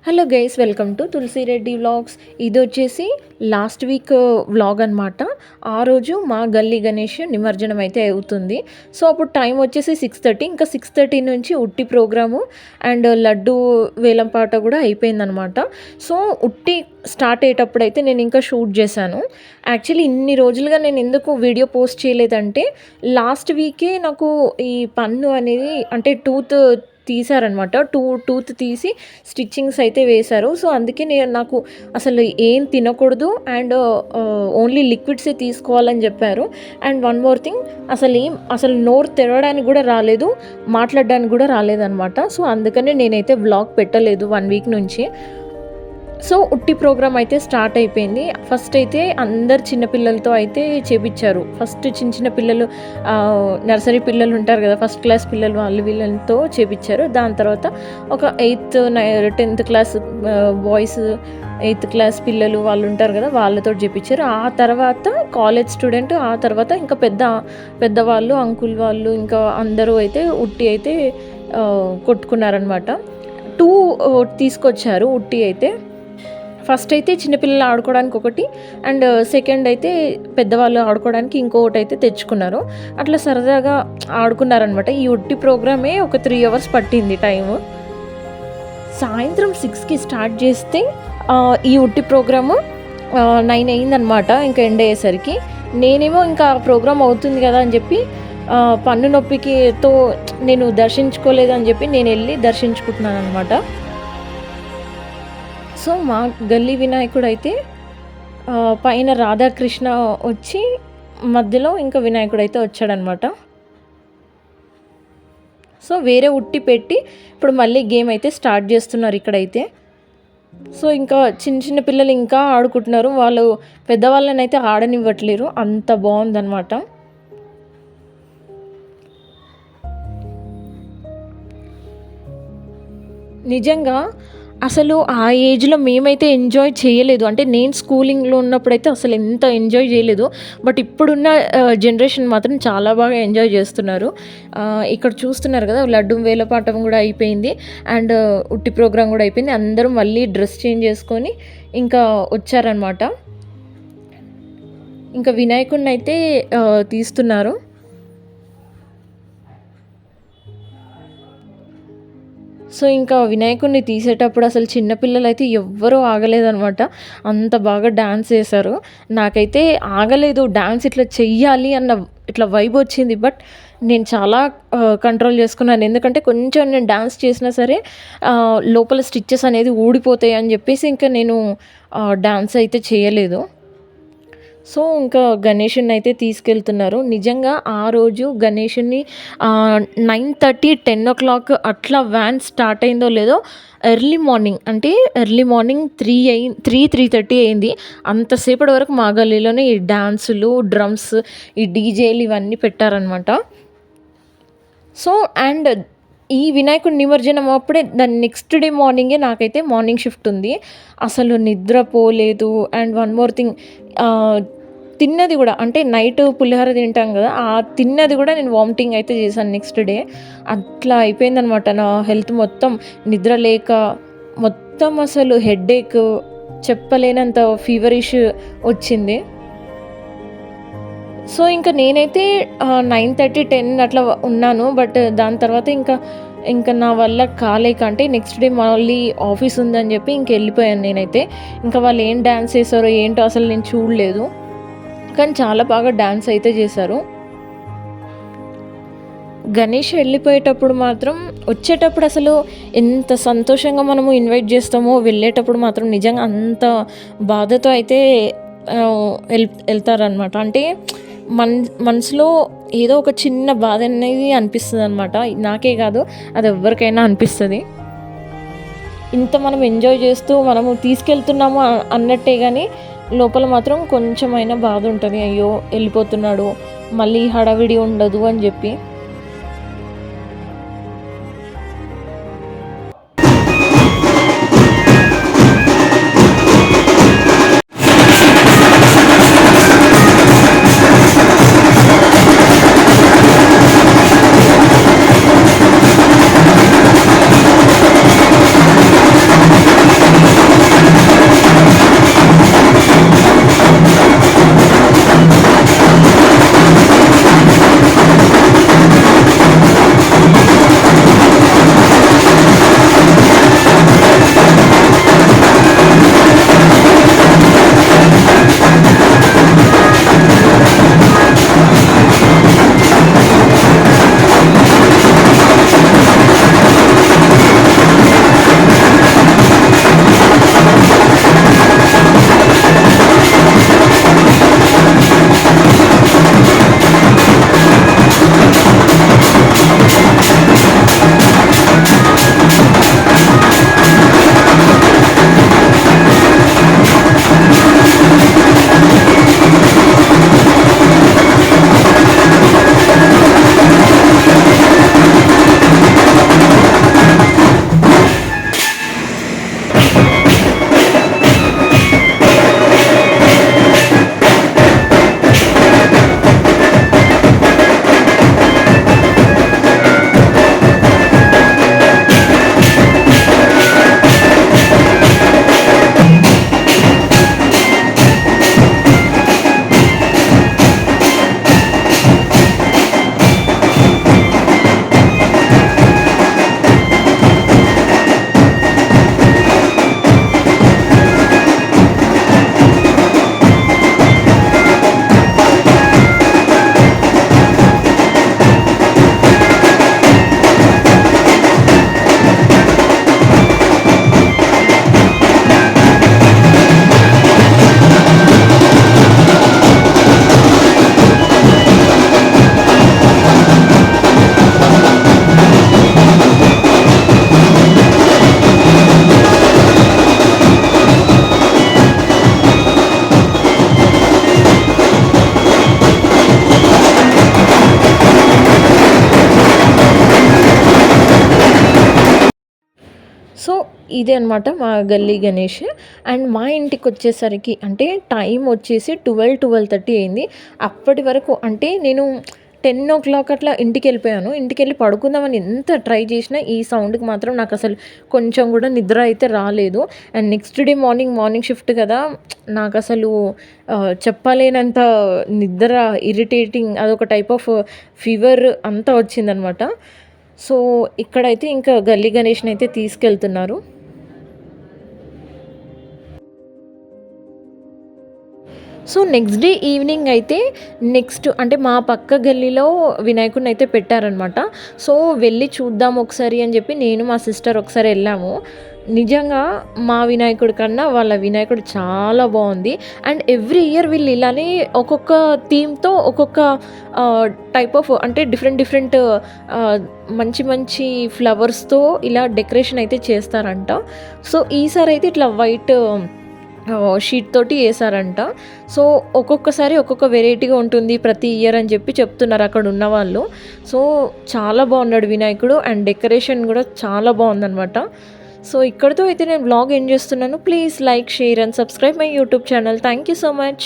Hello guys, welcome to Tulasi Reddy vlogs. ఇది వచ్చేసి last week vlog అనమాట. ఆ రోజు మా గల్లీ గణేష్ నిమజ్జనం అయితే అవుతుంది. సో అప్పుడు టైం వచ్చేసి 6:30. ఇంకా 6:30 నుంచి ఉట్టి ప్రోగ్రాము అండ్ లడ్డు వేలం పాట కూడా అయిపోయిందనమాట. సో ఉట్టి స్టార్ట్ అయ్యేటప్పుడు అయితే నేను ఇంకా షూట్ చేశాను. యాక్చువల్లీ ఇన్ని రోజులుగా నేను ఎందుకు వీడియో పోస్ట్ చేయలేదంటే, లాస్ట్ వీకే నాకు ఈ పన్ను అనేది అంటే తీశారనమాట. టూత్ తీసి స్టిచ్చింగ్స్ అయితే వేశారు. సో అందుకే నాకు అసలు ఏం తినకూడదు అండ్ ఓన్లీ లిక్విడ్సే తీసుకోవాలని చెప్పారు. అండ్ వన్ మోర్ థింగ్, అసలు నోరు తెరవడానికి కూడా రాలేదు, మాట్లాడడానికి కూడా రాలేదనమాట. సో అందుకనే నేనైతే వ్లాగ్ పెట్టలేదు 1 వీక్ నుంచి. సో ఉట్టి ప్రోగ్రామ్ అయితే స్టార్ట్ అయిపోయింది. ఫస్ట్ అయితే అందరు చిన్నపిల్లలతో అయితే చేపించారు. ఫస్ట్ చిన్న పిల్లలు, నర్సరీ పిల్లలు ఉంటారు కదా, ఫస్ట్ క్లాస్ పిల్లలు, వీళ్ళతో చేపించారు. దాని తర్వాత ఒక 8th 10th class boys, 8th class పిల్లలు వాళ్ళు ఉంటారు కదా, వాళ్ళతో చేపించారు. ఆ తర్వాత కాలేజ్ స్టూడెంట్, ఆ తర్వాత ఇంకా పెద్దవాళ్ళు, అంకుల్ వాళ్ళు, ఇంకా అందరూ అయితే ఉట్టి అయితే కొట్టుకున్నారనమాట. 2 తీసుకొచ్చారు ఉట్టి అయితే. ఫస్ట్ అయితే చిన్నపిల్లలు ఆడుకోవడానికి ఒకటి, అండ్ సెకండ్ అయితే పెద్దవాళ్ళు ఆడుకోవడానికి ఇంకొకటి అయితే తెచ్చుకున్నారు. అట్లా సరదాగా ఆడుకున్నారనమాట. ఈ ఉట్టి ప్రోగ్రామే ఒక 3 hours పట్టింది టైము. సాయంత్రం 6కి స్టార్ట్ చేస్తే ఈ ఉట్టి ప్రోగ్రాము 9 అయిందనమాట. ఇంకా ఎండ్ అయ్యేసరికి నేనేమో ఇంకా ప్రోగ్రామ్ అవుతుంది కదా అని చెప్పి పన్ను నొప్పికితో నేను దర్శించుకోలేదని చెప్పి నేను వెళ్ళి దర్శించుకుంటున్నాను అనమాట. సో మా గల్లీ వినాయకుడు అయితే పైన రాధాకృష్ణ వచ్చి మధ్యలో ఇంకా వినాయకుడు అయితే వచ్చాడనమాట. సో వేరే ఉట్టి పెట్టి ఇప్పుడు మళ్ళీ గేమ్ అయితే స్టార్ట్ చేస్తున్నారు ఇక్కడైతే. సో ఇంకా చిన్న పిల్లలు ఇంకా ఆడుకుంటున్నారు. వాళ్ళు పెద్దవాళ్ళని అయితే ఆడనివ్వట్లేరు, అంత బాగుందన్నమాట. నిజంగా అసలు ఆ ఏజ్లో మేమైతే ఎంజాయ్ చేయలేదు. అంటే నేను స్కూలింగ్లో ఉన్నప్పుడైతే అసలు ఎంత ఎంజాయ్ చేయలేదు. బట్ ఇప్పుడున్న జనరేషన్ మాత్రం చాలా బాగా ఎంజాయ్ చేస్తున్నారు. ఇక్కడ చూస్తున్నారు కదా, లడ్డు వేలపాఠం కూడా అయిపోయింది అండ్ ఉట్టి ప్రోగ్రాం కూడా అయిపోయింది. అందరూ మళ్ళీ డ్రెస్ చేంజ్ చేసుకొని ఇంకా వచ్చారనమాట. ఇంకా వినాయకుడిని అయితే తీస్తున్నారు. సో ఇంకా వినాయకుడిని తీసేటప్పుడు అసలు చిన్నపిల్లలు అయితే ఎవ్వరూ ఆగలేదనమాట. అంత బాగా డాన్స్ చేశారు. నాకైతే ఆగలేదు, డాన్స్ ఇట్లా చెయ్యాలి అన్న ఇట్లా వైబ్ వచ్చింది. బట్ నేను చాలా కంట్రోల్ చేసుకున్నాను. ఎందుకంటే కొంచెం నేను డాన్స్ చేసినా సరే లోపల స్టిచ్చెస్ అనేది ఊడిపోతాయి అని చెప్పేసి ఇంకా నేను డాన్స్ అయితే చేయలేదు. సో ఇంకా గణేషుని అయితే తీసుకెళ్తున్నారు. నిజంగా ఆ రోజు గణేషుని 9:30 10 o'clock అట్లా వ్యాన్ స్టార్ట్ అయిందో లేదో, ఎర్లీ మార్నింగ్ 3:30 అయింది. అంతసేపటి వరకు మా గల్లీలోనే ఈ డాన్సులు, డ్రమ్స్, ఈ డీజేలు ఇవన్నీ పెట్టారనమాట. సో అండ్ ఈ వినాయకుడి నిమజ్జనం అప్పుడే దాని నెక్స్ట్ డే మార్నింగే నాకైతే మార్నింగ్ షిఫ్ట్ ఉంది. అసలు నిద్రపోలేదు. అండ్ వన్ మోర్ థింగ్, తిన్నది కూడా, అంటే నైట్ పులిహోర తింటాం కదా, ఆ తిన్నది కూడా నేను వామిటింగ్ అయితే చేశాను నెక్స్ట్ డే. అట్లా అయిపోయిందనమాట నా హెల్త్ మొత్తం. నిద్ర లేక మొత్తం అసలు హెడేక్, చెప్పలేనంత ఫీవరిష్ వచ్చింది. సో ఇంకా నేనైతే 9:30 10 అట్లా ఉన్నాను. బట్ దాని తర్వాత ఇంకా నా వల్ల కాలేక, అంటే నెక్స్ట్ డే మళ్ళీ ఆఫీస్ ఉందని చెప్పి వెళ్ళిపోయాను నేనైతే. ఇంకా వాళ్ళు ఏం డ్యాన్స్ చేశారో ఏంటో అసలు నేను చూడలేదు. కానీ చాలా బాగా డ్యాన్స్ అయితే చేశారు. గణేష్ వెళ్ళిపోయేటప్పుడు మాత్రం, వచ్చేటప్పుడు అసలు ఎంత సంతోషంగా మనము ఇన్వైట్ చేస్తామో, వెళ్ళేటప్పుడు మాత్రం నిజంగా అంత బాధతో అయితే వెళ్తారనమాట. అంటే మనసులో ఏదో ఒక చిన్న బాధ అనేది అనిపిస్తుంది అనమాట. నాకే కాదు, అది ఎవరికైనా అనిపిస్తుంది. ఇంత మనం ఎంజాయ్ చేస్తూ మనము తీసుకెళ్తున్నాము అన్నట్టే, కానీ లోపల మాత్రం కొంచెమైనా బాధ ఉంటుంది. అయ్యో వెళ్ళిపోతున్నాడు, మళ్ళీ హడావిడి ఉండదు అని చెప్పి. ఇదే అనమాట మా గల్లీ గణేష్. అండ్ మా ఇంటికొచ్చేసరికి అంటే టైం వచ్చేసి 12:30 అయింది. అప్పటి వరకు అంటే నేను 10:00 అట్లా ఇంటికెళ్ళిపోయాను. ఇంటికెళ్ళి పడుకుందామని ఎంత ట్రై చేసినా ఈ సౌండ్‌కి మాత్రం నాకసలు కొంచెం గూడా నిద్ర అయితే రాలేదు. And next day morning shift కదా! నాకసలు చెప్పలేనంత నిద్ర ఇరిటేటింగ్ అదొక టైప్ ఆఫ్ ఫీవర్ అంతా వచ్చిందనమాట. సో, ఇక్కడైతే ఇంకా గల్లీ గణేష్‌నయితే తీసుకెళ్తున్నారు. సో, నెక్స్ట్ డే ఈవినింగ్ అయితే అంటే మా పక్క గల్లీలో వినాయకుడినైతే పెట్టారనమాట. సో, వెళ్లి చూద్దాం ఒకసారి అని చెప్పి నేను, మా సిస్టర్ ఒకసారి ఎళ్ళాము. నిజంగా మా వినాయకుడి కన్నా వాళ్ళ వినాయకుడు చాలా బావుంది. అండ్ ఎవ్రీ ఇయర్ వీళ్ళు ఇలానే ఒక్కొక్క థీమ్‌తో ఒక్కొక్క టైప్ ఆఫ్ అంటే డిఫరెంట్ ఆహ్, మంచి ఫ్లవర్స్‌తో ఇలా డెకరేషన్ అయితే చేస్తారంట. సో, ఈసారైతే ఇట్లా వైట్ షీట్ తోటి ఏసారంట. సో, ఒక్కొక్కసారి ఒక్కొక్క వెరైటీగా ఉంటుంది ప్రతి ఇయర్ అని జెప్పి చెప్తున్నారు అక్కడున్నవాళ్ళు. సో, చాలా బాగున్నాడు వినాయకుడు అండ్ డెకరేషన్ గూడా చాలా బావుందనమాట. సో, ఇక్కడితో అయితే నేను వ్లాగ్ ఎండ్ జేస్తున్నాను. Please like, share and subscribe my YouTube channel. Thank you so much.